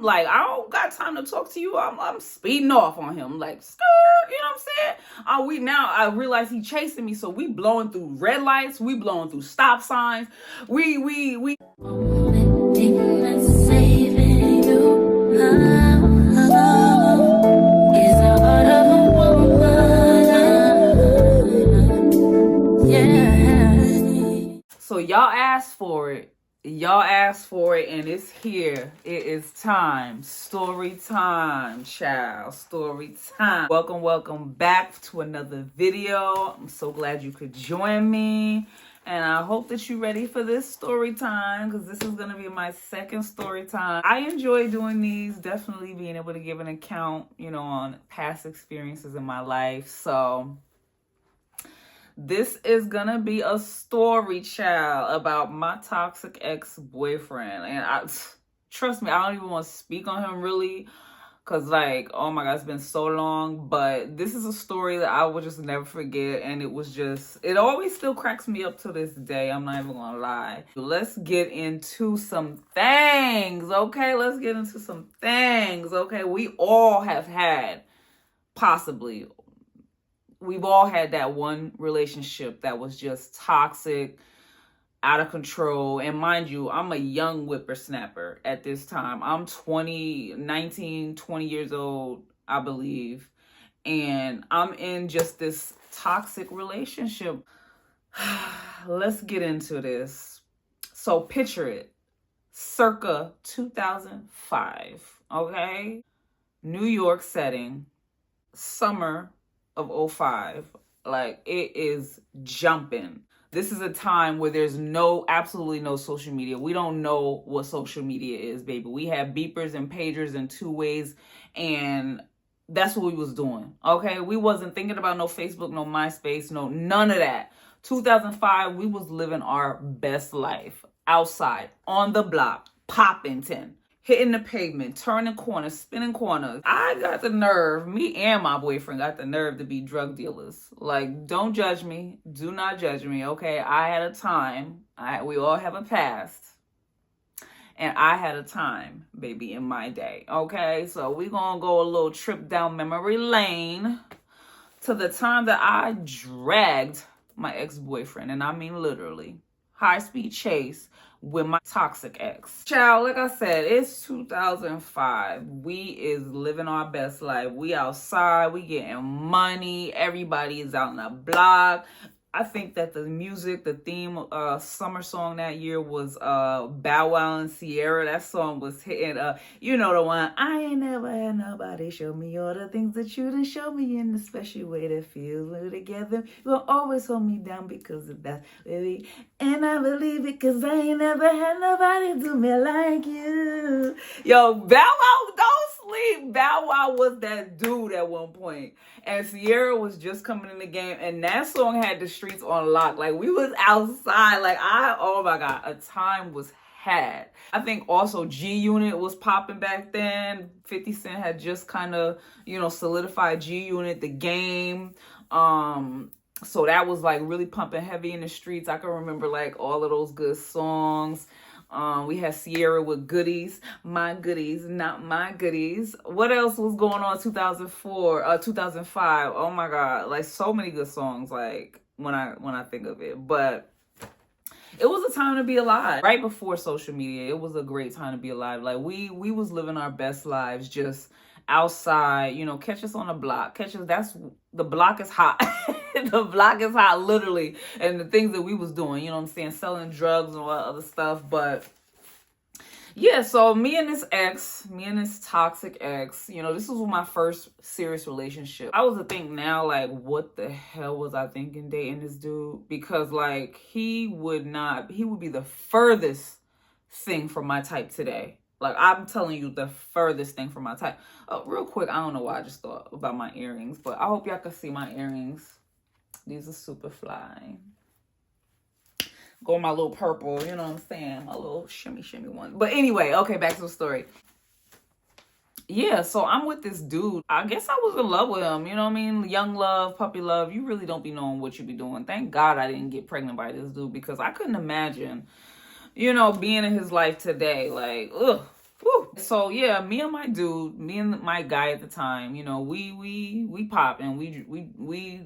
Like, I don't got time to talk to you. I'm speeding off on him. Like, skirt, you know what I'm saying? I realize he chasing me, so we blowing through red lights, we blowing through stop signs. We So y'all asked for it. Y'all asked for it, and it's here. It is time. Story time, child. Story time. Welcome back to another video. I'm so glad you could join me. And I hope that you're ready for this story time, because this is going to be my second story time. I enjoy doing these, definitely being able to give an account, on past experiences in my life. So this is gonna be a story, child, about my toxic ex-boyfriend. And trust me, I don't even want to speak on him really, because oh my God, it's been so long. But this is a story that I will just never forget. And it always still cracks me up to this day. I'm not even gonna lie. Let's get into some things, okay? We all have had, possibly, we've all had that one relationship that was just toxic, out of control. And mind you, I'm a young whippersnapper at this time. I'm 20 years old, I believe. And I'm in just this toxic relationship. Let's get into this. So picture it. Circa 2005, okay? New York setting, summer of 05. Like, it is jumping. This is a time where there's absolutely no social media. We don't know what social media is, baby. We have beepers and pagers and two ways, and that's what we was doing, okay? We wasn't thinking about no Facebook, no MySpace, no none of that. 2005, we was living our best life outside, on the block, popping 10. Hitting the pavement, turning corners, spinning corners. I got the nerve, me and my boyfriend got the nerve to be drug dealers. Like, don't judge me. Do not judge me, okay? I had a time. We all have a past. And I had a time, baby, in my day, okay? So we gonna go a little trip down memory lane to the time that I dragged my ex-boyfriend, and I mean literally, high-speed chase with my toxic ex. Child, like I said, it's 2005. We is living our best life. We outside, we getting money. Everybody is out on the block. I think that the music, the theme, summer song that year was Bow Wow and Sierra. That song was hitting, you know the one. I ain't never had nobody show me all the things that you done show me in the special way that feels when we're together. You'll always hold me down because of that, baby. And I believe it because I ain't never had nobody do me like you. Yo, Bow Wow, don't sleep. Bow Wow was that dude at one point. And Sierra was just coming in the game. And that song had the streets on lock. Like, we was outside. Like, oh my God, a time was had. I think also G Unit was popping back then. 50 Cent had just kind of, solidified G Unit, the game. So that was like really pumping heavy in the streets. I can remember like all of those good songs. We had Sierra with Goodies, My Goodies, Not My Goodies. What else was going on 2005? Oh my God, like so many good songs, like when I think of it. But it was a time to be alive. Right before social media, it was a great time to be alive. Like we was living our best lives, just outside, catch us on the block. The block is hot. The block is hot, literally. And the things that we was doing, selling drugs and all that other stuff. But yeah, so me and this toxic ex, this was my first serious relationship. I was to think now, like, what the hell was I thinking dating this dude? Because like, he would be the furthest thing from my type today. Like, I'm telling you, the furthest thing from my type. Real quick, I don't know why I just thought about my earrings, but I hope y'all can see my earrings. These are super fly. Go my little purple, you know what I'm saying? My little shimmy one. But anyway, okay, back to the story. Yeah, so I'm with this dude. I guess I was in love with him, you know what I mean? Young love, puppy love. You really don't be knowing what you be doing. Thank God I didn't get pregnant by this dude, because I couldn't imagine, being in his life today. Like, ugh. Whew. So yeah, me and my guy at the time, we popping, we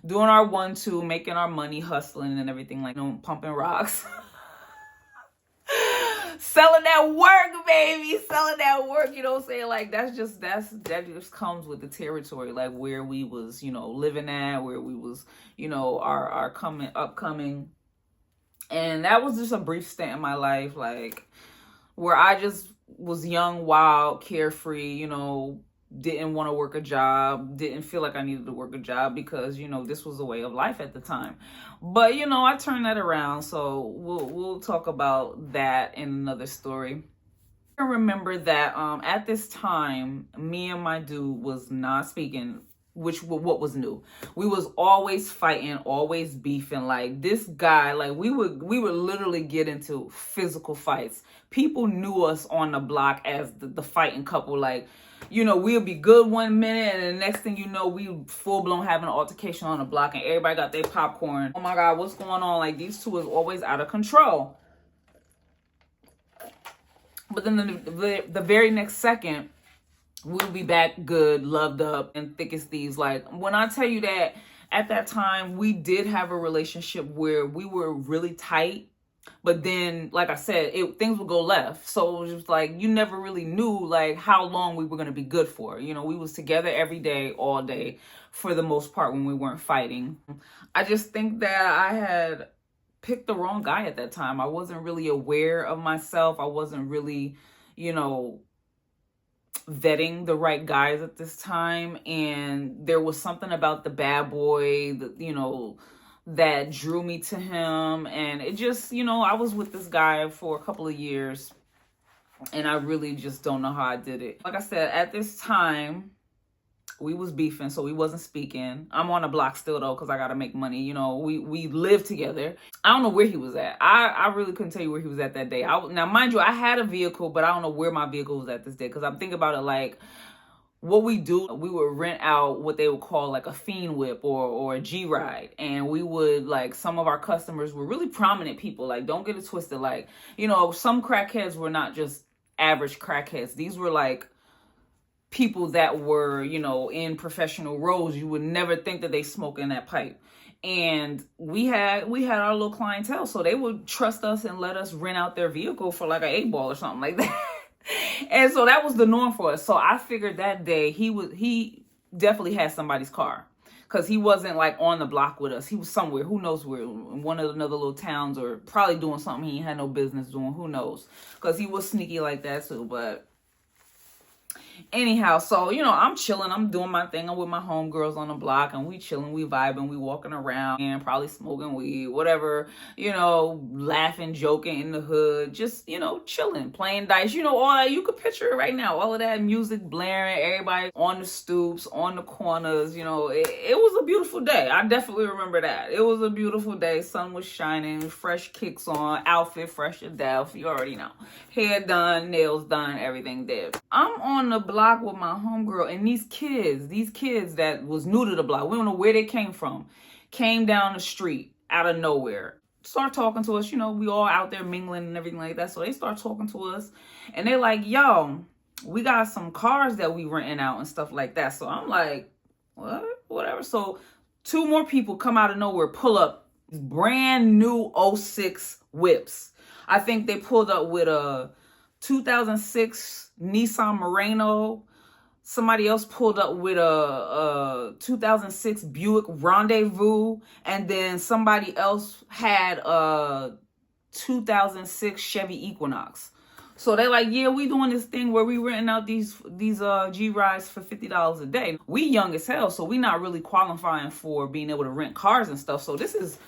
doing our 1-2, making our money, hustling and everything, like, pumping rocks. Selling that work, baby, selling that work. You know what I'm saying? Like, that just comes with the territory, like where we was, living at, where we was, our upcoming. And that was just a brief stint in my life, like, where I just was young, wild, carefree, didn't want to work a job, didn't feel like I needed to work a job because, this was a way of life at the time. But, I turned that around. So we'll talk about that in another story. I remember that at this time, me and my dude was not speaking, what was new. We was always fighting, always beefing. Like, this guy, like, we would literally get into physical fights. People knew us on the block as the fighting couple. Like, we'll be good one minute, and the next thing you know, we full blown having an altercation on the block, and everybody got their popcorn. Oh my God, what's going on? Like, these two is always out of control. But then the very next second, we'll be back good, loved up, and thick as thieves. Like, when I tell you that at that time, we did have a relationship where we were really tight. But then, like I said, things would go left. So it was just like, you never really knew, like, how long we were going to be good for. We was together every day, all day, for the most part, when we weren't fighting. I just think that I had picked the wrong guy at that time. I wasn't really aware of myself. I wasn't really, vetting the right guys at this time. And there was something about the bad boy that, that drew me to him. And it just, I was with this guy for a couple of years, and I really just don't know how I did it. Like I said, at this time, we was beefing, so we wasn't speaking. I'm on the block still, though, because I got to make money. We lived together. I don't know where he was at. I really couldn't tell you where he was at that day. Now, mind you, I had a vehicle, but I don't know where my vehicle was at this day, because I'm thinking about it like, what we do, we would rent out what they would call like a fiend whip or a G-ride. And we would, like, some of our customers were really prominent people. Like, don't get it twisted. Like, some crackheads were not just average crackheads. These were like people that were, in professional roles. You would never think that they smoke in that pipe. And we had our little clientele, so they would trust us and let us rent out their vehicle for like an 8-ball or something like that. And so that was the norm for us. So I figured that day he definitely had somebody's car, because he wasn't like on the block with us. He was somewhere, who knows where, in one of another little towns, or probably doing something he had no business doing, who knows, because he was sneaky like that too. But anyhow, so, I'm chilling. I'm doing my thing. I'm with my homegirls on the block, and we chilling, we vibing, we walking around and probably smoking weed, whatever, laughing, joking in the hood, just, chilling, playing dice, all that. You could picture it right now. All of that music blaring, everybody on the stoops, on the corners, it was a beautiful day. I definitely remember that. It was a beautiful day. Sun was shining, fresh kicks on, outfit fresh to death. You already know. Hair done, nails done, everything did. I'm on the block with my homegirl, and these kids that was new to the block, we don't know where they came from, came down the street out of nowhere, start talking to us. We all out there mingling and everything like that. So they start talking to us, and they're like, yo, we got some cars that we renting out and stuff like that. So I'm like, what? Whatever. So 2 more people come out of nowhere, pull up brand new 06 whips. I think they pulled up with a 2006 Nissan Murano. Somebody else pulled up with a 2006 Buick Rendezvous. And then somebody else had a 2006 Chevy Equinox. So they're like, yeah, we doing this thing where we renting out these G-Rides for $50 a day. We young as hell, so we not really qualifying for being able to rent cars and stuff. So this is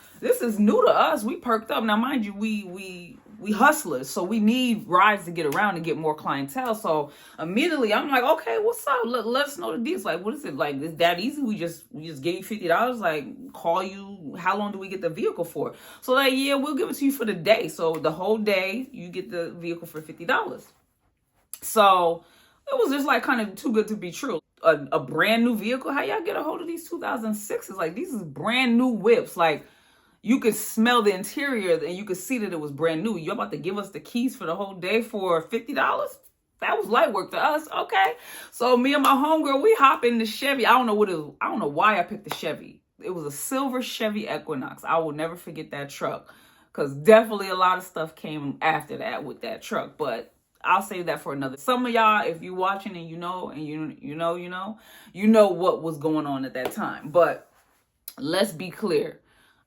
new to us. We perked up. Now, mind you, we hustlers, so we need rides to get around and get more clientele. So immediately I'm like, okay, what's up? Let us know the deals. Like, what is it? Like, is that easy? We just gave you $50. Like, call you. How long do we get the vehicle for? So like, yeah, we'll give it to you for the day. So the whole day you get the vehicle for $50. So it was just like kind of too good to be true. A brand new vehicle. How y'all get a hold of these 2006s? Like, these is brand new whips. Like, You could smell the interior and you could see that it was brand new. You're about to give us the keys for the whole day for $50? That was light work to us. Okay. So me and my homegirl, we hop in the Chevy. I don't know why I picked the Chevy. It was a silver Chevy Equinox. I will never forget that truck, because definitely a lot of stuff came after that with that truck. But I'll save that for another. Some of y'all, if you're watching and you know what was going on at that time. But let's be clear.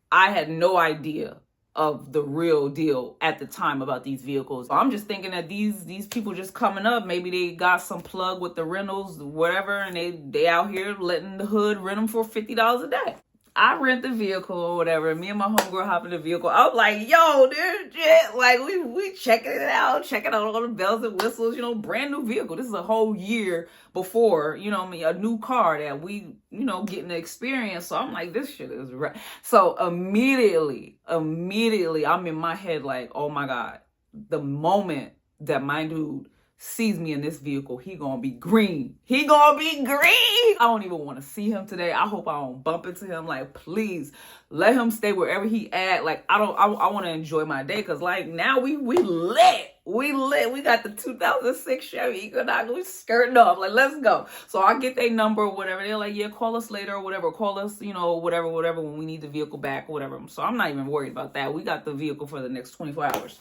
I had no idea of the real deal at the time about these vehicles. I'm just thinking that these people just coming up, maybe they got some plug with the rentals, whatever, and they out here letting the hood rent them for $50 a day. I rent the vehicle or whatever. Me and my homegirl hop in the vehicle. I'm like, yo, dude, shit. Like, we checking it out, checking out all the bells and whistles, brand new vehicle. This is a whole year before, a new car that we, getting the experience. So I'm like, this shit is right. So immediately, I'm in my head like, oh my God, the moment that my dude sees me in this vehicle, he gonna be green. He gonna be green. I don't even want to see him today. I hope I don't bump into him. Like, please let him stay wherever he at. Like, I want to enjoy my day, because like now we lit. We got the 2006 Chevy Equinox. We skirting off. Like, let's go. So I get their number or whatever. They're like, yeah, call us later or whatever. Call us, whatever, when we need the vehicle back or whatever. So I'm not even worried about that. We got the vehicle for the next 24 hours.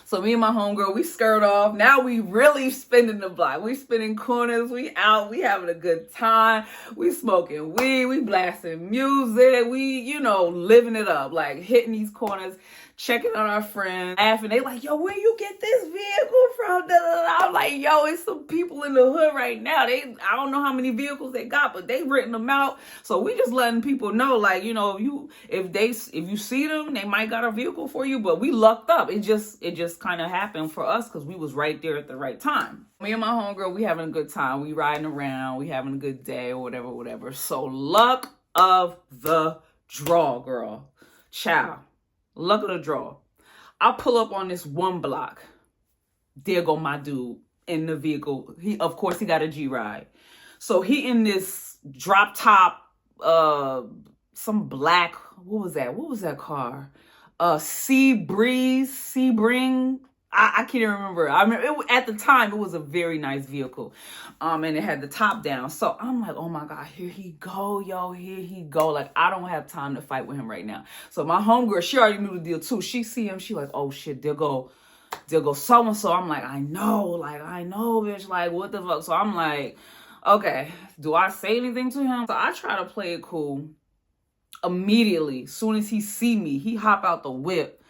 So me and my homegirl, we skirt off. Now we really spinning the block. We spinning corners. We out. We having a good time. We smoking weed. We blasting music. We, living it up. Like, hitting these corners, checking on our friends, laughing. They like, yo, where you get this vehicle from? Da, da, da. I'm like, yo, it's some people in the hood right now. I don't know how many vehicles they got, but they written them out. So we just letting people know, like, if you see them, they might got a vehicle for you. But we lucked up. It just kind of happened for us because we was right there at the right time. Me and my homegirl, we having a good time. We riding around. We having a good day or whatever. So luck of the draw, girl. Ciao. Luck of the draw. I pull up on this one block. There go my dude in the vehicle. Of course, he got a G-Ride. So he in this drop top, some black, what was that car? Sebring. I can't even remember. I remember at the time it was a very nice vehicle, and it had the top down. So I'm like, oh my God, here he go, yo, here he go. Like, I don't have time to fight with him right now. So my homegirl, she already knew the deal too. She see him, she like, oh shit, there go so and so. I'm like, I know, bitch. Like, what the fuck? So I'm like, okay, do I say anything to him? So I try to play it cool. Immediately, soon as he see me, he hop out the whip,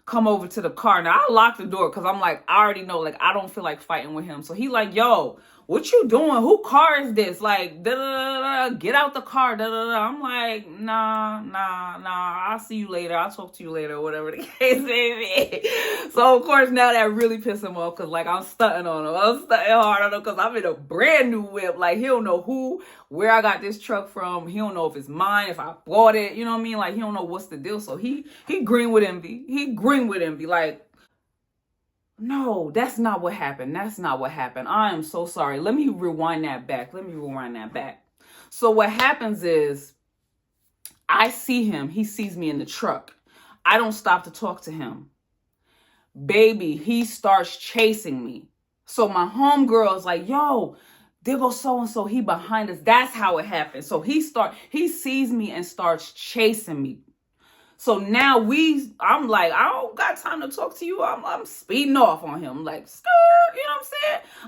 come over to the car. Now I lock the door because I'm like, I already know, like, I don't feel like fighting with him. So he like, yo, what you doing? Who car is this? Like, da da da da, get out the car. Da da da. I'm like, nah. I'll see you later. I'll talk to you later, or whatever the case may be. So of course now that really pissed him off, because like I'm stunting on him. I'm stunting hard on him because I'm in a brand new whip. Like, he don't know where I got this truck from. He don't know if it's mine, if I bought it. You know what I mean? Like, he don't know what's the deal. So he green with envy. Like, no, that's not what happened. I am so sorry. Let me rewind that back. So what happens is, I see him. He sees me in the truck. I don't stop to talk to him. Baby, he starts chasing me. So my homegirl is like, yo, there goes so-and-so. He behind us. That's how it happened. So he sees me and starts chasing me. So now I'm like, I don't got time to talk to you. I'm speeding off on him. Like, skirt, you know what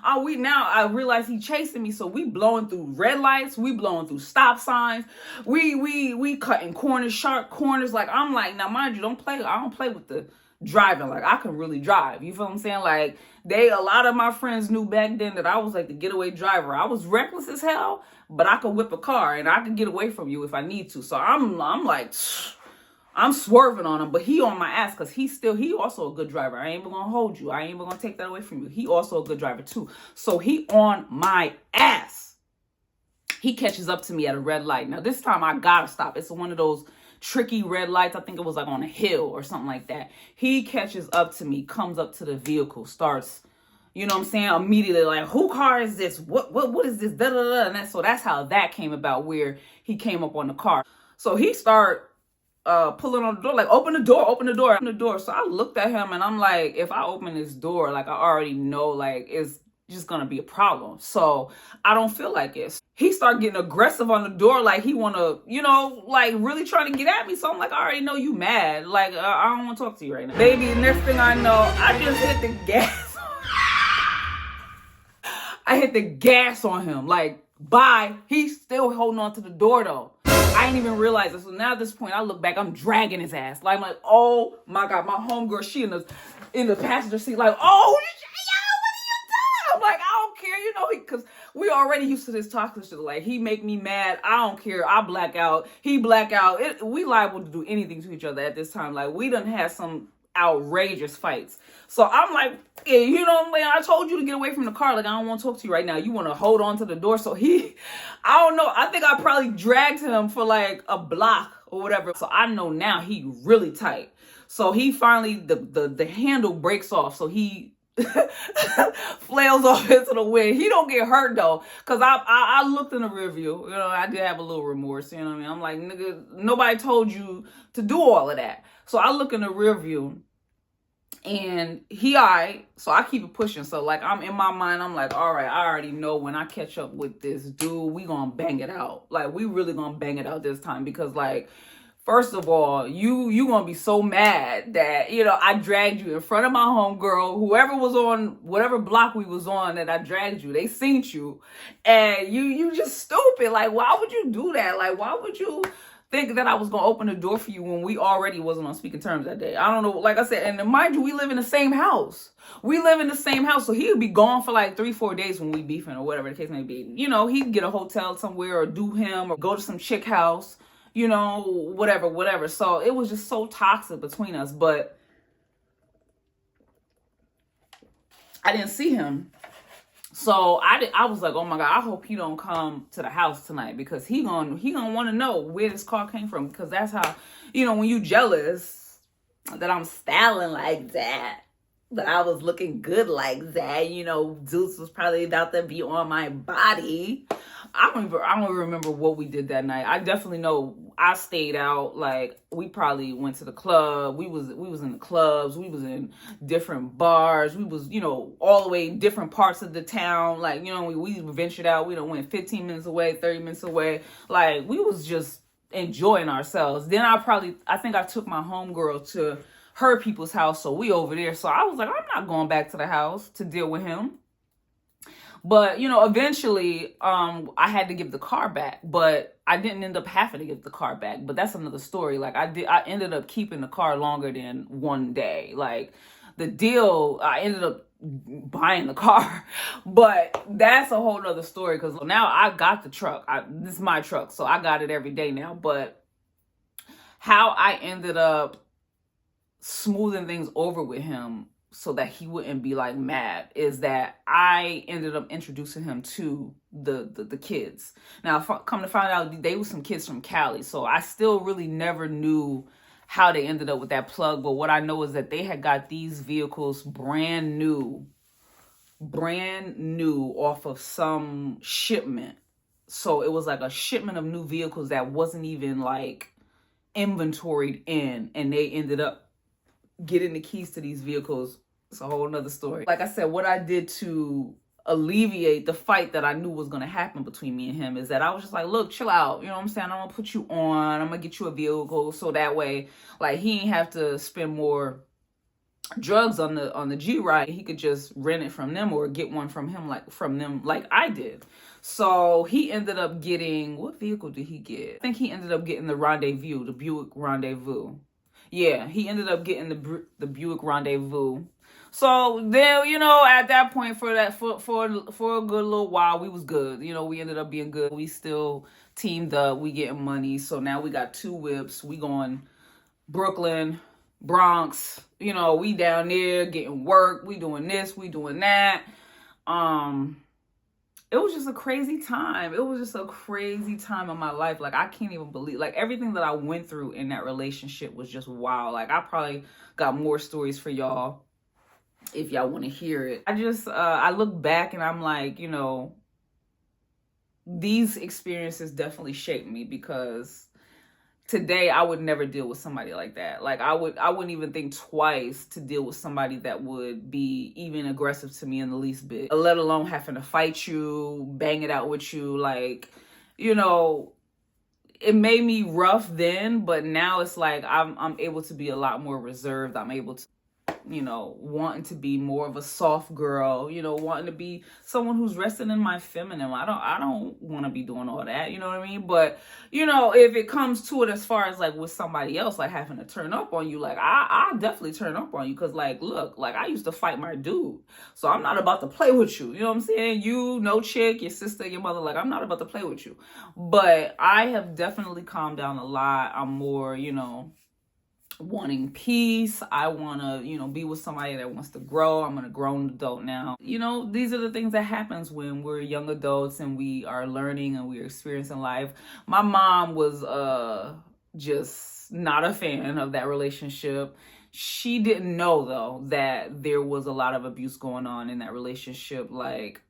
I'm saying? I realize he chasing me. So we blowing through red lights. We blowing through stop signs. We cutting corners, sharp corners. Like, I'm like, now mind you, I don't play with the driving. Like, I can really drive. You feel what I'm saying? Like, a lot of my friends knew back then that I was like the getaway driver. I was reckless as hell, but I could whip a car and I could get away from you if I need to. So I'm like, I'm swerving on him, but he on my ass because he also a good driver. I ain't even gonna hold you. I ain't even gonna take that away from you. He also a good driver too. So he on my ass. He catches up to me at a red light. Now this time I gotta stop. It's one of those tricky red lights. I think it was like on a hill or something like that. He catches up to me, comes up to the vehicle, starts, you know what I'm saying, immediately like, who car is this? What is this? Da da da. And so that's how that came about, where he came up on the car. So he start pulling on the door, like, open the door, open the door, open the door. So I looked at him and I'm like, if I open this door, like, I already know, like, it's just gonna be a problem. So I don't feel like it. He started getting aggressive on the door, like he wanna, like really trying to get at me. So I'm like, I already know you mad. Like, I don't want to talk to you right now, baby. Next thing I know, I just hit the gas. I hit the gas on him. Like, bye. He's still holding on to the door though. I didn't even realize it. So now at this point, I look back, I'm dragging his ass. Like, I'm like, oh my God, my homegirl, she in the passenger seat, like, oh, I'm like, I don't care, because we already used to this toxic shit. Like, he make me mad. I don't care. I black out. He black out. We liable to do anything to each other at this time. Like, we done had some outrageous fights. So I'm like, yeah, I told you to get away from the car. Like, I don't want to talk to you right now. You want to hold on to the door. So I don't know. I think I probably dragged him for like a block or whatever. So I know now he really tight. So he finally, the handle breaks off. So he flails off into the wind. He don't get hurt though, because I looked in the rear view. I did have a little remorse. You know what I mean? I'm like, nigga, nobody told you to do all of that. So I look in the rear view, and he alright. So I keep it pushing. So like, I'm in my mind, I'm like, all right, I already know when I catch up with this dude, we gonna bang it out. Like, we really gonna bang it out this time, because like, first of all, you gonna be so mad that, I dragged you in front of my homegirl, whoever was on whatever block we was on that I dragged you, they seen you, and you just stupid. Like, why would you do that? Like, why would you think that I was gonna open the door for you when we already wasn't on speaking terms that day? I don't know. Like I said, and mind you, we live in the same house. So he would be gone for like 3-4 days when we beefing or whatever the case may be. He'd get a hotel somewhere or do him or go to some chick house. Whatever. So it was just so toxic between us, but I didn't see him. So I was like, oh my God, I hope he don't come to the house tonight, because he gonna want to know where this car came from, because that's how, when you jealous that I'm styling like that I was looking good like that, Zeus was probably about to be on my body. I don't remember what we did that night. I definitely know I stayed out. Like, we probably went to the club. We was in the clubs. We was in different bars. We was, all the way in different parts of the town. Like, we ventured out. We done went 15 minutes away, 30 minutes away. Like, we was just enjoying ourselves. Then I think I took my homegirl to her people's house. So we over there. So I was like, I'm not going back to the house to deal with him. But, eventually, I had to give the car back, but I didn't end up having to give the car back. But that's another story. Like, I ended up keeping the car longer than one day. Like, the deal, I ended up buying the car, but that's a whole nother story. Because now I got the truck. This is my truck, so I got it every day now. But how I ended up smoothing things over with him so that he wouldn't be like mad is that I ended up introducing him to the kids. Now, come to find out, they were some kids from Cali. So I still really never knew how they ended up with that plug. But what I know is that they had got these vehicles brand new off of some shipment. So it was like a shipment of new vehicles that wasn't even like inventoried in, and they ended up getting the keys to these vehicles. It's a whole nother story. Like I said, what I did to alleviate the fight that I knew was going to happen between me and him is that I was just like, look, chill out. You know what I'm saying? I'm going to put you on. I'm going to get you a vehicle. So that way, like, he ain't have to spend more drugs on the G ride. He could just rent it from them or get one from them like I did. So he ended up getting, what vehicle did he get? I think he ended up getting the Rendezvous, the Buick Rendezvous. Yeah, he ended up getting the Buick Rendezvous. So then, at that point, for a good little while, we was good. We ended up being good. We still teamed up. We getting money. So now we got 2 whips. We going Brooklyn, Bronx. We down there getting work. We doing this. We doing that. It was just a crazy time. It was just a crazy time in my life. Like, I can't even believe, like, everything that I went through in that relationship was just wild. Like, I probably got more stories for y'all if y'all want to hear it. I look back and I'm like, these experiences definitely shaped me, because today I would never deal with somebody like that. Like I wouldn't even think twice to deal with somebody that would be even aggressive to me in the least bit, let alone having to fight you, bang it out with you. Like, you know, it made me rough then, but now it's like I'm able to be a lot more reserved. I'm able to, you know, wanting to be more of a soft girl, you know, wanting to be someone who's resting in my feminine. I don't want to be doing all that, you know what I mean? But, you know, if it comes to it as far as like with somebody else, like having to turn up on you, like I definitely turn up on you. Cause like, look, like I used to fight my dude. So I'm not about to play with you. You know what I'm saying? You, no chick, your sister, your mother, like I'm not about to play with you. But I have definitely calmed down a lot. I'm more, you know, wanting peace. I want to, you know, be with somebody that wants to grow. I'm a grown adult now. You know, these are the things that happens when we're young adults and we are learning and we're experiencing life. My mom was just not a fan of that relationship. She didn't know though that there was a lot of abuse going on in that relationship. Like,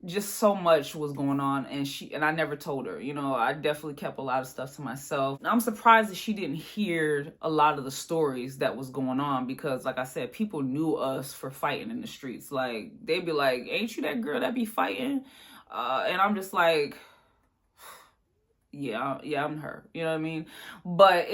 just so much was going on, and I never told her. You know, I definitely kept a lot of stuff to myself. I'm surprised that she didn't hear a lot of the stories that was going on, because like I said, people knew us for fighting in the streets. Like they'd be like, ain't you that girl that be fighting? And I'm just like, yeah, I'm her. You know what I mean? But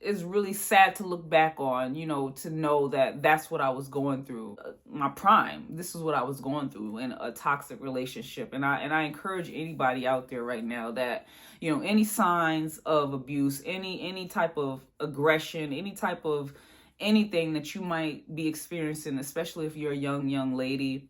it's really sad to look back on, you know, to know that that's what I was going through. My prime. This is what I was going through in a toxic relationship. And I encourage anybody out there right now that, you know, any signs of abuse, any type of aggression, any type of anything that you might be experiencing, especially if you're a young lady,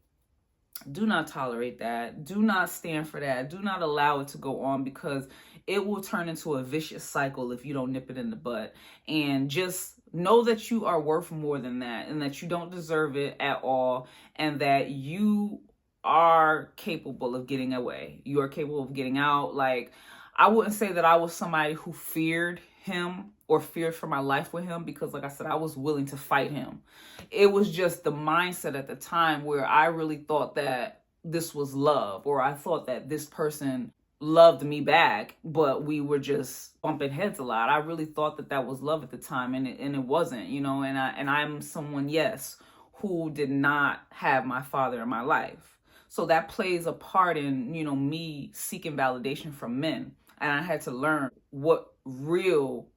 do not tolerate that. Do not stand for that. Do not allow it to go on, because it will turn into a vicious cycle if you don't nip it in the bud. And just know that you are worth more than that, and that you don't deserve it at all, and that you are capable of getting away. You are capable of getting out. Like, I wouldn't say that I was somebody who feared him or feared for my life with him, because like I said, I was willing to fight him. It was just the mindset at the time where I really thought that this was love, or I thought that this person loved me back, but we were just bumping heads a lot. I really thought that that was love at the time, and it wasn't, you know. And I'm someone, yes, who did not have my father in my life. So that plays a part in, you know, me seeking validation from men. And I had to learn what real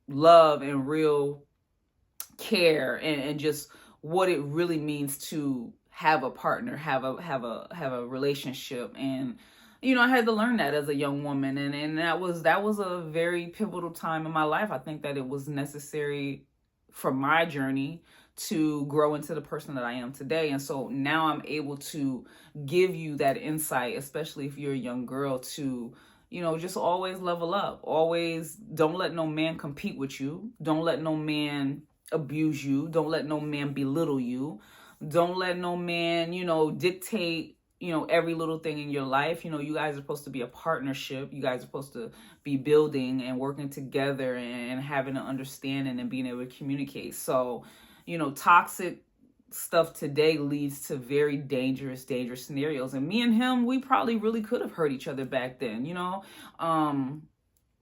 love and real care and just what it really means to have a partner, have a relationship. And, you know, I had to learn that as a young woman. And that was a very pivotal time in my life. I think that it was necessary for my journey to grow into the person that I am today. And so now I'm able to give you that insight, especially if you're a young girl, to, you know, just always level up. Always don't let no man compete with you. Don't let no man abuse you. Don't let no man belittle you. Don't let no man, you know, dictate, you know, every little thing in your life. You know, you guys are supposed to be a partnership. You guys are supposed to be building and working together and having an understanding and being able to communicate. So, you know, toxic stuff today leads to very dangerous scenarios. And me and him, we probably really could have hurt each other back then, you know.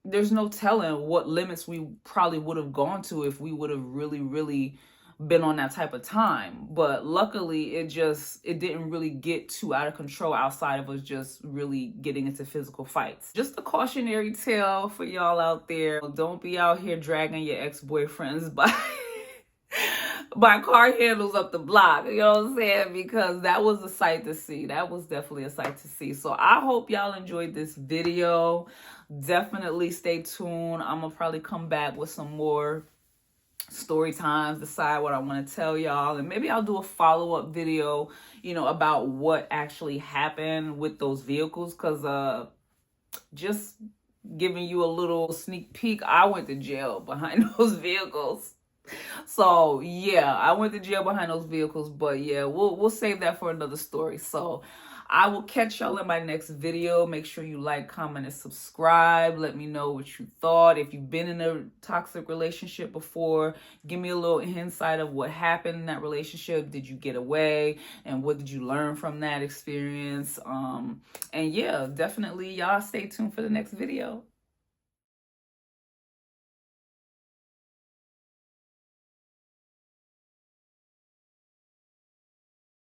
There's no telling what limits we probably would have gone to if we would have really been on that type of time. But luckily it didn't really get too out of control outside of us just really getting into physical fights. Just a cautionary tale for y'all out there. Don't be out here dragging your ex-boyfriends by car handles up the block, you know what I'm saying? Because that was a sight to see. That was definitely a sight to see. So I hope y'all enjoyed this video. Definitely stay tuned. I'm gonna probably come back with some more story times, decide what I want to tell y'all, and maybe I'll do a follow-up video, you know, about what actually happened with those vehicles. Because just giving you a little sneak peek, I went to jail behind those vehicles. So yeah, I went to jail behind those vehicles, but yeah, we'll save that for another story. So I will catch y'all in my next video. Make sure you like, comment, and subscribe. Let me know what you thought. If you've been in a toxic relationship before, give me a little insight of what happened in that relationship. Did you get away? And what did you learn from that experience? And yeah, definitely y'all stay tuned for the next video.